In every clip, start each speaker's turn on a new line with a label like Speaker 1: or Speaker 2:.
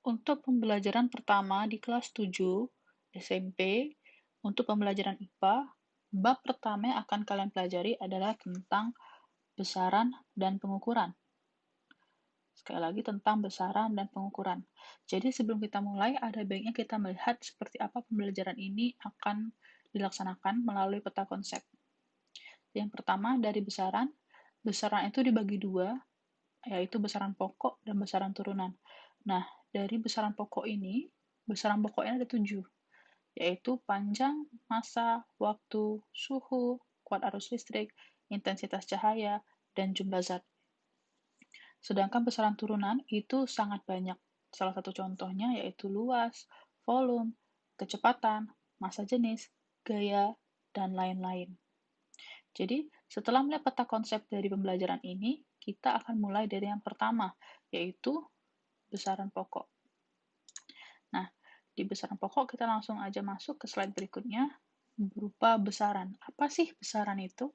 Speaker 1: Untuk pembelajaran pertama di kelas 7 SMP, untuk pembelajaran IPA, bab pertama yang akan kalian pelajari adalah tentang besaran dan pengukuran. Sekali lagi tentang besaran dan pengukuran. Jadi sebelum kita mulai, ada baiknya kita melihat seperti apa pembelajaran ini akan dilaksanakan melalui peta konsep. Yang pertama dari besaran. Besaran itu dibagi dua, yaitu besaran pokok dan besaran turunan. Nah, dari besaran pokok ini, besaran pokoknya ada 7, yaitu panjang, massa, waktu, suhu, kuat arus listrik, intensitas cahaya, dan jumlah zat. Sedangkan besaran turunan itu sangat banyak. Salah satu contohnya yaitu luas, volume, kecepatan, massa jenis, gaya, dan lain-lain. Jadi, setelah melihat peta konsep dari pembelajaran ini, kita akan mulai dari yang pertama, yaitu besaran pokok. Nah, di besaran pokok kita langsung aja masuk ke slide berikutnya, berupa besaran. Apa sih besaran itu?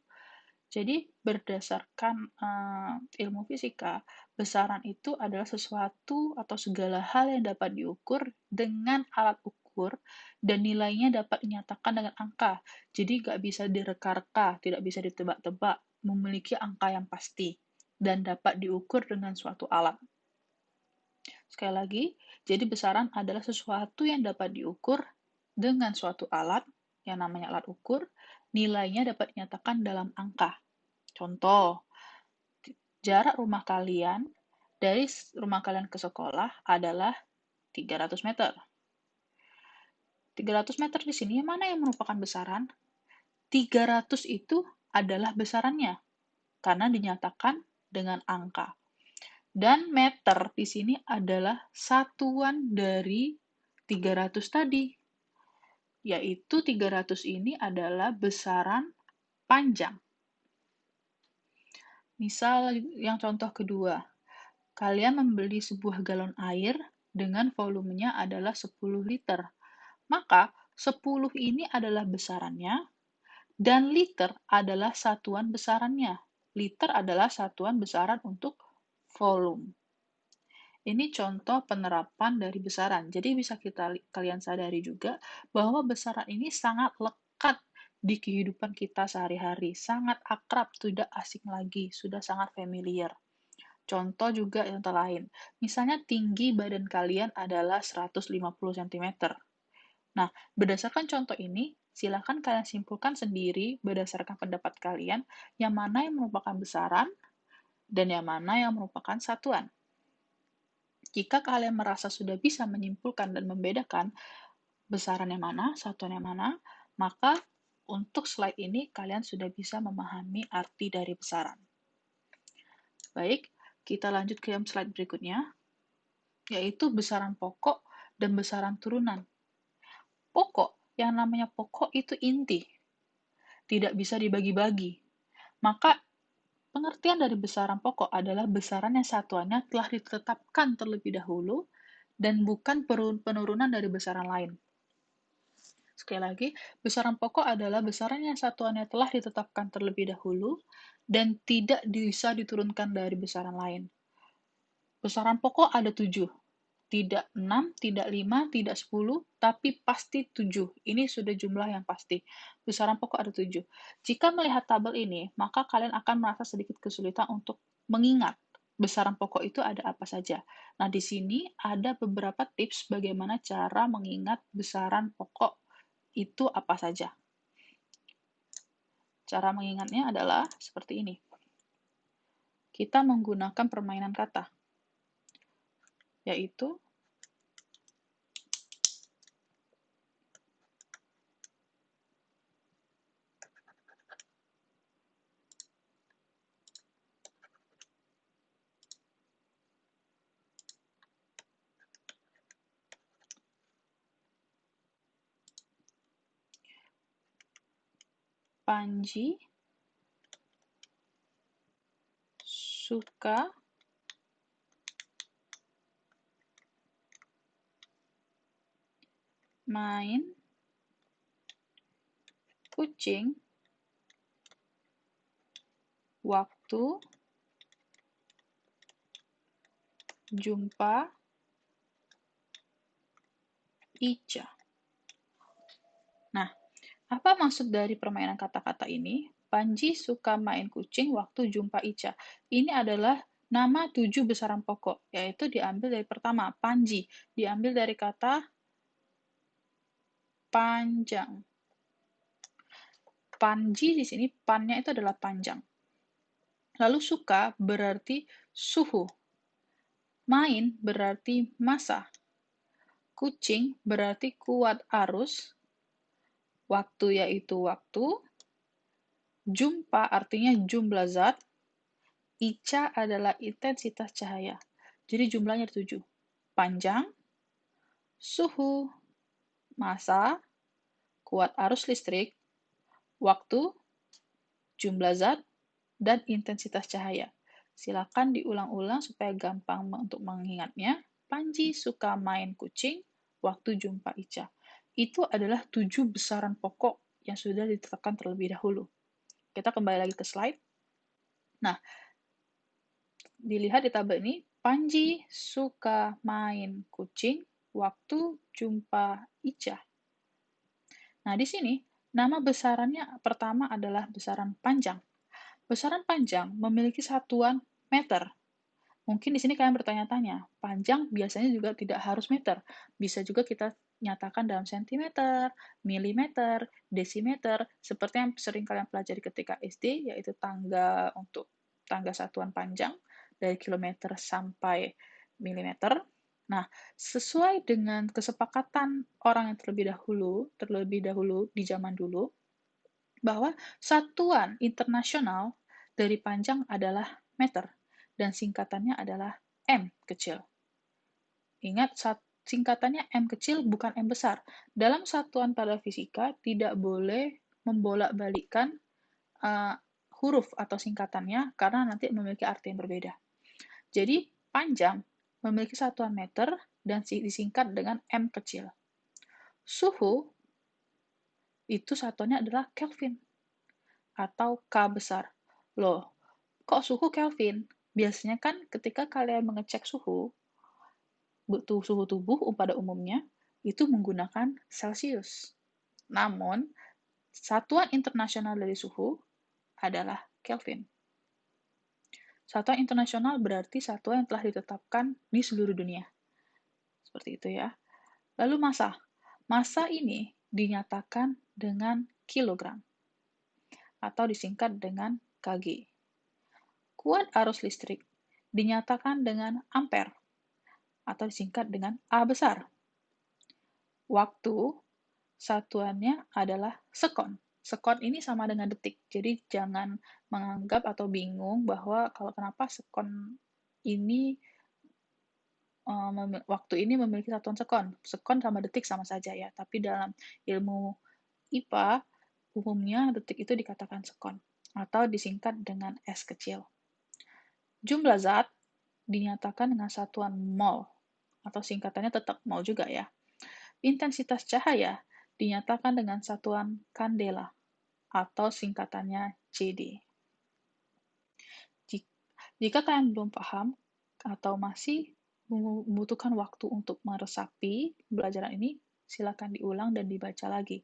Speaker 1: Jadi, berdasarkan ilmu fisika, besaran itu adalah sesuatu atau segala hal yang dapat diukur dengan alat ukur dan nilainya dapat dinyatakan dengan angka. Jadi, nggak bisa direka-reka, tidak bisa ditebak-tebak, memiliki angka yang pasti, dan dapat diukur dengan suatu alat. Sekali lagi, jadi besaran adalah sesuatu yang dapat diukur dengan suatu alat, yang namanya alat ukur, nilainya dapat dinyatakan dalam angka. Contoh, jarak rumah kalian dari rumah kalian ke sekolah adalah 300 meter. 300 meter di sini mana yang merupakan besaran? 300 itu adalah besarannya, karena dinyatakan dengan angka. Dan meter di sini adalah satuan dari 300 tadi, yaitu 300 ini adalah besaran panjang. Misal yang contoh kedua, kalian membeli sebuah galon air dengan volumenya adalah 10 liter. Maka 10 ini adalah besarannya dan liter adalah satuan besarannya. Liter adalah satuan besaran untuk volume. Ini contoh penerapan dari besaran. Jadi bisa kalian sadari juga bahwa besaran ini sangat lekat di kehidupan kita sehari-hari, sangat akrab, tidak asing lagi, sudah sangat familiar. Contoh juga yang lain. Misalnya tinggi badan kalian adalah 150 cm. Nah, berdasarkan contoh ini, silakan kalian simpulkan sendiri berdasarkan pendapat kalian yang mana yang merupakan besaran dan yang mana yang merupakan satuan. Jika kalian merasa sudah bisa menyimpulkan dan membedakan besaran yang mana, satuan yang mana, maka untuk slide ini kalian sudah bisa memahami arti dari besaran. Baik, kita lanjut ke slide berikutnya, yaitu besaran pokok dan besaran turunan. Pokok, yang namanya pokok itu inti, tidak bisa dibagi-bagi. Maka pengertian dari besaran pokok adalah besaran yang satuannya telah ditetapkan terlebih dahulu dan bukan penurunan dari besaran lain. Sekali lagi, besaran pokok adalah besaran yang satuannya telah ditetapkan terlebih dahulu dan tidak bisa diturunkan dari besaran lain. Besaran pokok ada 7. Tidak 6, tidak 5, tidak 10, tapi pasti 7. Ini sudah jumlah yang pasti. Besaran pokok ada 7. Jika melihat tabel ini, maka kalian akan merasa sedikit kesulitan untuk mengingat besaran pokok itu ada apa saja. Nah, di sini ada beberapa tips bagaimana cara mengingat besaran pokok itu apa saja. Cara mengingatnya adalah seperti ini. Kita menggunakan permainan kata, yaitu Panji suka main kucing waktu jumpa Ica. Nah, apa maksud dari permainan kata-kata ini? Panji suka main kucing waktu jumpa Ica. Ini adalah nama 7 besaran pokok, yaitu diambil dari pertama, Panji. Diambil dari kata panjang. Panji di sini, pannya itu adalah panjang. Lalu suka berarti suhu. Main berarti masa. Kucing berarti kuat arus. Waktu yaitu waktu. Jumpa artinya jumlah zat. Ica adalah intensitas cahaya. Jadi jumlahnya 7. Panjang, suhu, massa, kuat arus listrik, waktu, jumlah zat, dan intensitas cahaya. Silakan diulang-ulang supaya gampang untuk mengingatnya. Panji suka main kucing waktu jumpa Ica. Itu adalah 7 besaran pokok yang sudah ditetapkan terlebih dahulu. Kita kembali lagi ke slide. Nah, dilihat di tabel ini, Panji suka main kucing waktu jumpa Ica. Nah, di sini, nama besarannya pertama adalah besaran panjang. Besaran panjang memiliki satuan meter. Mungkin di sini kalian bertanya-tanya, panjang biasanya juga tidak harus meter. Bisa juga kita nyatakan dalam sentimeter, milimeter, desimeter, seperti yang sering kalian pelajari ketika SD, yaitu tangga untuk tangga satuan panjang dari kilometer sampai milimeter. Nah, sesuai dengan kesepakatan orang yang terlebih dahulu di zaman dulu, bahwa satuan internasional dari panjang adalah meter, dan singkatannya adalah M kecil. Ingat, singkatannya M kecil bukan M besar. Dalam satuan pada fisika tidak boleh membolak-balikkan huruf atau singkatannya karena nanti memiliki arti yang berbeda. Jadi, panjang memiliki satuan meter dan disingkat dengan M kecil. Suhu itu satuannya adalah Kelvin atau K besar. Loh, kok suhu Kelvin? Biasanya kan ketika kalian mengecek suhu tubuh pada umumnya, itu menggunakan Celcius. Namun, satuan internasional dari suhu adalah Kelvin. Satuan internasional berarti satuan yang telah ditetapkan di seluruh dunia. Seperti itu ya. Lalu massa. Massa ini dinyatakan dengan kilogram atau disingkat dengan kg. Kuat arus listrik dinyatakan dengan ampere atau disingkat dengan A besar. Waktu satuannya adalah sekon. Sekon ini sama dengan detik, jadi jangan menganggap atau bingung bahwa kalau kenapa sekon ini waktu ini memiliki satuan sekon. Sekon sama detik sama saja ya, tapi dalam ilmu IPA umumnya detik itu dikatakan sekon atau disingkat dengan S kecil. Jumlah zat dinyatakan dengan satuan mol atau singkatannya tetap mol juga ya. Intensitas cahaya dinyatakan dengan satuan kandela atau singkatannya CD. Jika kalian belum paham atau masih membutuhkan waktu untuk meresapi pembelajaran ini, silakan diulang dan dibaca lagi.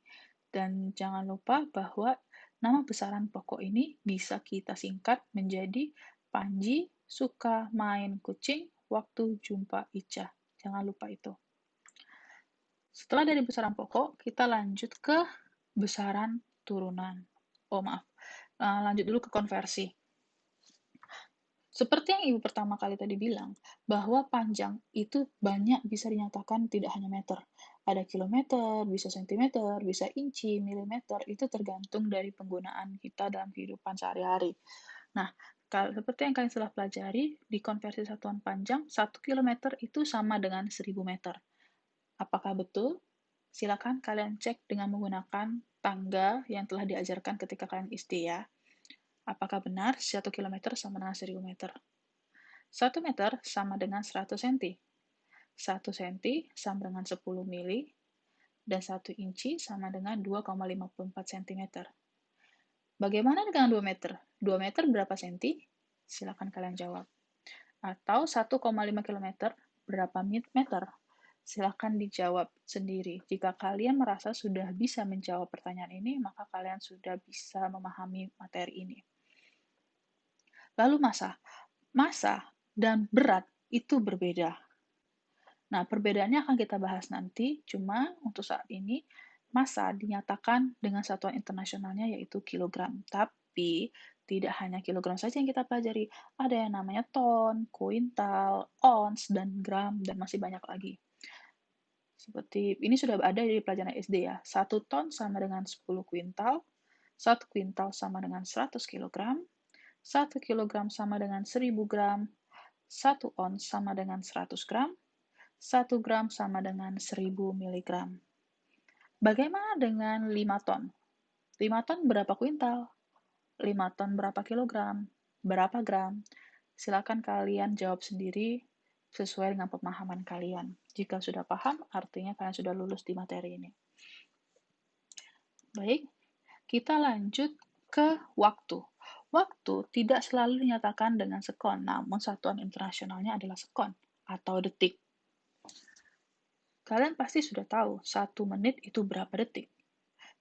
Speaker 1: Dan jangan lupa bahwa nama besaran pokok ini bisa kita singkat menjadi Panji suka main kucing waktu jumpa Ica. Jangan lupa itu. Setelah dari besaran pokok, kita lanjut ke besaran turunan. Lanjut dulu ke konversi. Seperti yang Ibu pertama kali tadi bilang, bahwa panjang itu banyak bisa dinyatakan tidak hanya meter. Ada kilometer, bisa sentimeter, bisa inci, milimeter, itu tergantung dari penggunaan kita dalam kehidupan sehari-hari. Nah, seperti yang kalian sudah pelajari, di konversi satuan panjang, 1 kilometer itu sama dengan 1000 meter. Apakah betul? Silakan kalian cek dengan menggunakan tangga yang telah diajarkan ketika kalian SD ya. Apakah benar 1 km sama dengan 1000 meter? 1 meter sama dengan 100 cm. 1 cm sama dengan 10 mili, dan 1 inci sama dengan 2,54 cm. Bagaimana dengan 2 meter? 2 meter berapa cm? Silakan kalian jawab. Atau 1,5 km berapa meter? Silakan dijawab sendiri. Jika kalian merasa sudah bisa menjawab pertanyaan ini, maka kalian sudah bisa memahami materi ini. Lalu massa. Massa dan berat itu berbeda. Nah, perbedaannya akan kita bahas nanti, cuma untuk saat ini, massa dinyatakan dengan satuan internasionalnya yaitu kilogram. Tapi, tidak hanya kilogram saja yang kita pelajari, ada yang namanya ton, kuintal, ons, dan gram, dan masih banyak lagi. Seperti ini sudah ada di pelajaran SD ya. 1 ton sama dengan 10 kuintal, 1 kuintal sama dengan 100 kilogram, 1 kilogram sama dengan 1000 gram, 1 ons sama dengan 100 gram, 1 gram sama dengan 1000 miligram. Bagaimana dengan 5 ton? 5 ton berapa kuintal? 5 ton berapa kilogram? Berapa gram? Silakan kalian jawab sendiri sesuai dengan pemahaman kalian. Jika sudah paham, artinya kalian sudah lulus di materi ini. Baik, kita lanjut ke waktu. Waktu tidak selalu dinyatakan dengan sekon, namun satuan internasionalnya adalah sekon atau detik. Kalian pasti sudah tahu, 1 menit itu berapa detik.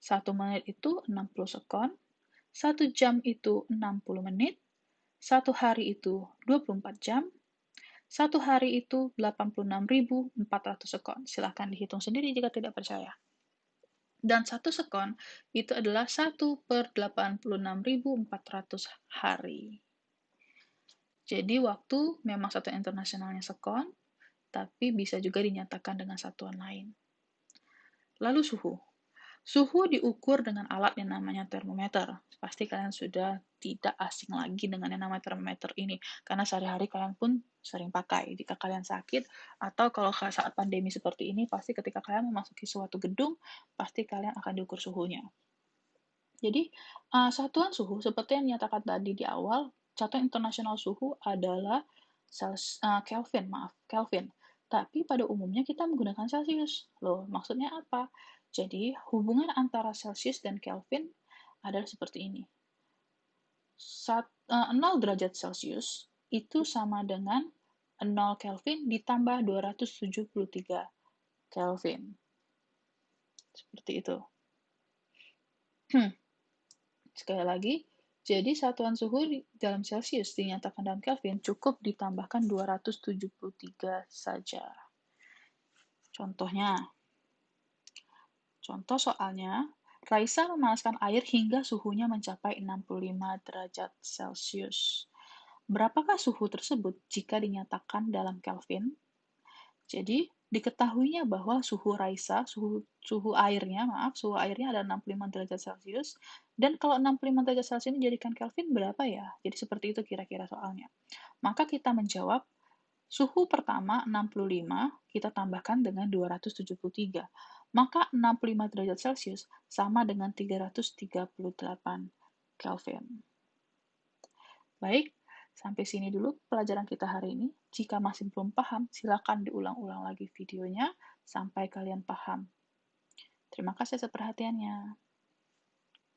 Speaker 1: 1 menit itu 60 sekon, 1 jam itu 60 menit, 1 hari itu 24 jam, 1 hari itu 86.400 sekon. Silahkan dihitung sendiri jika tidak percaya. Dan 1 sekon itu adalah 1/86.400 hari. Jadi waktu memang satuan internasionalnya sekon, tapi bisa juga dinyatakan dengan satuan lain. Lalu suhu. Suhu diukur dengan alat yang namanya termometer. Pasti kalian sudah tidak asing lagi dengan yang namanya termometer ini, karena sehari-hari kalian pun sering pakai. Jika kalian sakit, atau kalau saat pandemi seperti ini, pasti ketika kalian memasuki suatu gedung, pasti kalian akan diukur suhunya. Jadi, satuan suhu, seperti yang dinyatakan tadi di awal, satuan internasional suhu adalah Kelvin, Kelvin. Tapi pada umumnya kita menggunakan Celsius. Loh, maksudnya apa? Jadi, hubungan antara Celsius dan Kelvin adalah seperti ini. 0 derajat Celsius itu sama dengan 0 Kelvin ditambah 273 Kelvin. Seperti itu. Sekali lagi, jadi satuan suhu dalam Celsius dinyatakan dalam Kelvin cukup ditambahkan 273 saja. Contohnya, contoh soalnya, Raisa memanaskan air hingga suhunya mencapai 65 derajat Celcius. Berapakah suhu tersebut jika dinyatakan dalam Kelvin? Jadi, diketahuinya bahwa suhu Raisa, suhu airnya adalah 65 derajat Celcius, dan kalau 65 derajat Celcius ini dijadikan Kelvin berapa ya? Jadi seperti itu kira-kira soalnya. Maka kita menjawab, suhu pertama 65, kita tambahkan dengan 273. Maka 65 derajat Celcius sama dengan 338 Kelvin. Baik, sampai sini dulu pelajaran kita hari ini. Jika masih belum paham, silakan diulang-ulang lagi videonya sampai kalian paham. Terima kasih atas perhatiannya.